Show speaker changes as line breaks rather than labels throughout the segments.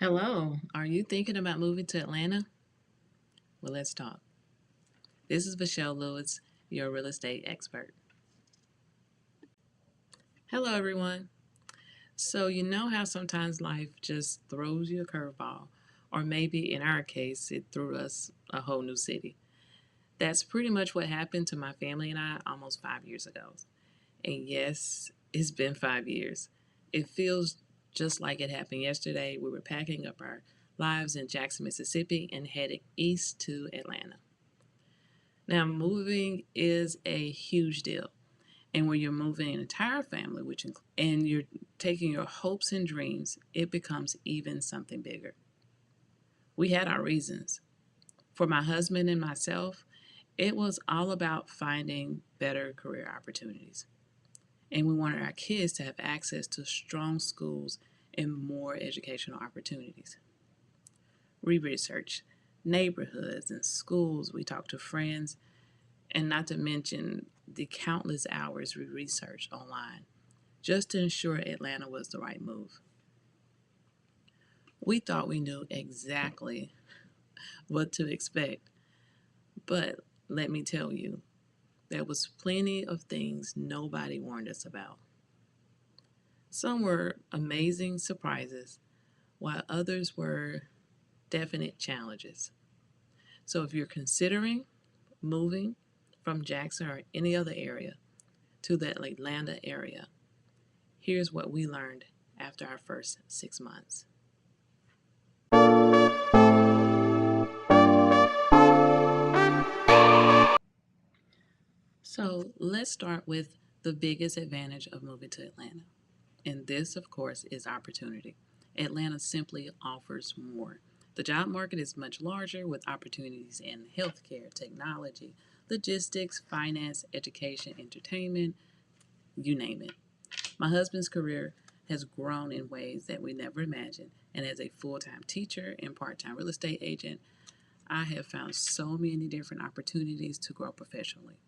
Hello, are you thinking about moving to Atlanta? Well, let's talk. This is Michelle Lewis, your real estate expert. Hello, everyone. So, you know how sometimes life just throws you a curveball, or maybe in our case, it threw us a whole new city. That's pretty much what happened to my family and I almost 5 years ago. And yes, it's been 5 years. It feels just like it happened yesterday. We were packing up our lives in Jackson, Mississippi, and heading east to Atlanta. Now, moving is a huge deal. And when you're moving an entire family, and you're taking your hopes and dreams, it becomes even something bigger. We had our reasons. For my husband and myself, it was all about finding better career opportunities. And we wanted our kids to have access to strong schools and more educational opportunities. We researched neighborhoods and schools, we talked to friends, and not to mention the countless hours we researched online just to ensure Atlanta was the right move. We thought we knew exactly what to expect, but let me tell you, there was plenty of things nobody warned us about. Some were amazing surprises, while others were definite challenges. So if you're considering moving from Jackson or any other area to the Atlanta area, here's what we learned after our first 6 months. So let's start with the biggest advantage of moving to Atlanta. And this, of course, is opportunity. Atlanta simply offers more. The job market is much larger with opportunities in healthcare, technology, logistics, finance, education, entertainment, you name it. My husband's career has grown in ways that we never imagined, and as a full time teacher and part time real estate agent, I have found so many different opportunities to grow professionally.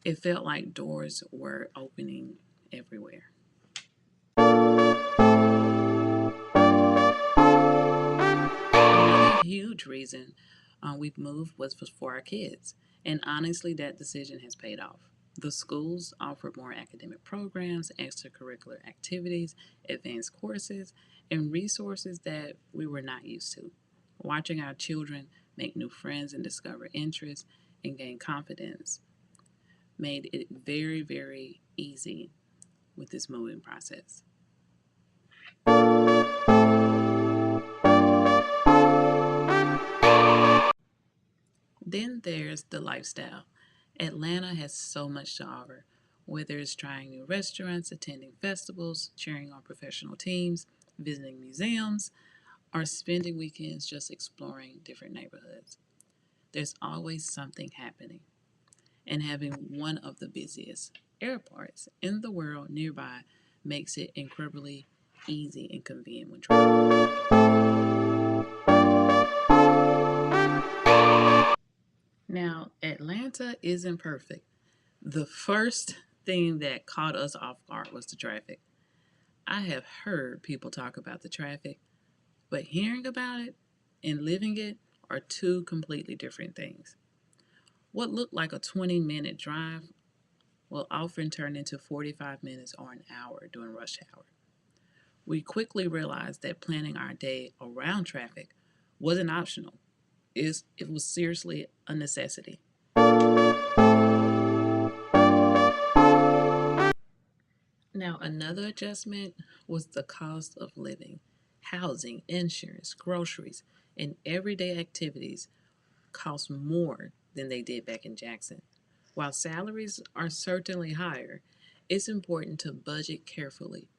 It felt like doors were opening everywhere. Another huge reason we've moved was for our kids, and honestly, that decision has paid off. The schools offer more academic programs, extracurricular activities, advanced courses, and resources that we were not used to. Watching our children make new friends and discover interests and gain confidence made it very, very easy with this moving process. Then there's the lifestyle. Atlanta has so much to offer, whether it's trying new restaurants, attending festivals, cheering on professional teams, visiting museums, or spending weekends just exploring different neighborhoods. There's always something happening, and having one of the busiest airports in the world nearby makes it incredibly easy and convenient when traveling. Now, Atlanta isn't perfect. The first thing that caught us off guard was the traffic. I have heard people talk about the traffic, but hearing about it and living it are two completely different things. What looked like a 20-minute drive will often turn into 45 minutes or an hour during rush hour. We quickly realized that planning our day around traffic wasn't optional, it was seriously a necessity. Now, another adjustment was the cost of living. Housing, insurance, groceries, and everyday activities cost more than they did back in Jackson. While salaries are certainly higher, it's important to budget carefully,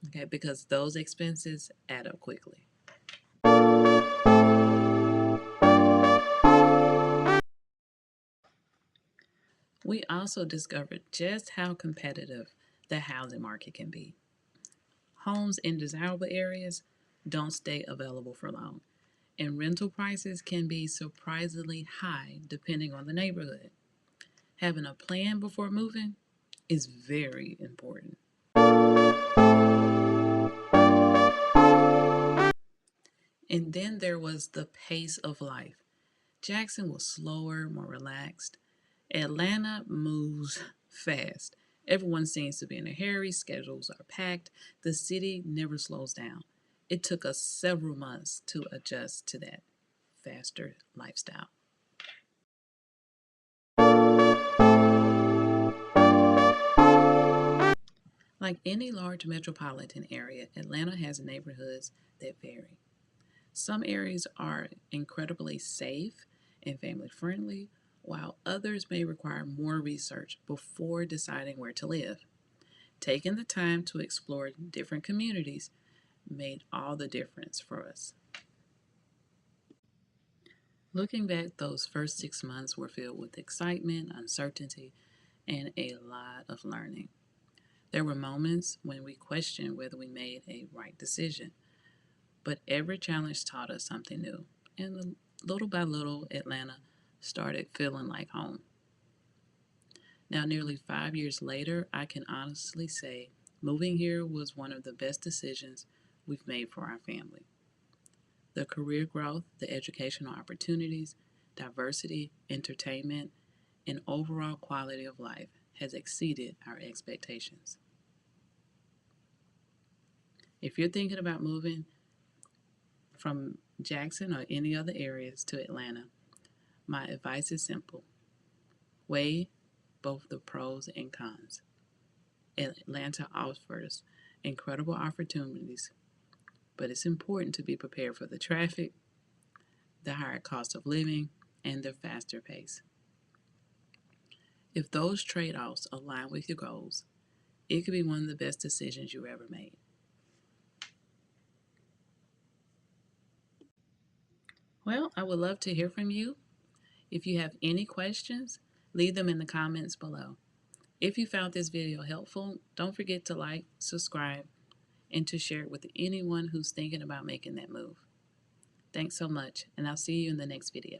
okay, because those expenses add up quickly. We also discovered just how competitive the housing market can be. Homes in desirable areas don't stay available for long, and rental prices can be surprisingly high depending on the neighborhood. Having a plan before moving is very important. And then there was the pace of life. Jackson was slower, more relaxed. Atlanta moves fast. Everyone seems to be in a hurry, schedules are packed. The city never slows down. It took us several months to adjust to that faster lifestyle. Like any large metropolitan area, Atlanta has neighborhoods that vary. Some areas are incredibly safe and family friendly, while others may require more research before deciding where to live. Taking the time to explore different communities made all the difference for us. Looking back, those first 6 months were filled with excitement, uncertainty, and a lot of learning. There were moments when we questioned whether we made a right decision, but every challenge taught us something new. And little by little, Atlanta started feeling like home. Now, nearly 5 years later, I can honestly say moving here was one of the best decisions we've made for our family. The career growth, the educational opportunities, diversity, entertainment, and overall quality of life has exceeded our expectations. If you're thinking about moving from Jackson or any other areas to Atlanta, my advice is simple: weigh both the pros and cons. Atlanta offers incredible opportunities, but it's important to be prepared for the traffic, the higher cost of living, and the faster pace. If those trade offs align with your goals, it could be one of the best decisions you ever made. Well, I would love to hear from you. If you have any questions, leave them in the comments below. If you found this video helpful, don't forget to like, subscribe, and to share it with anyone who's thinking about making that move. Thanks so much, and I'll see you in the next video.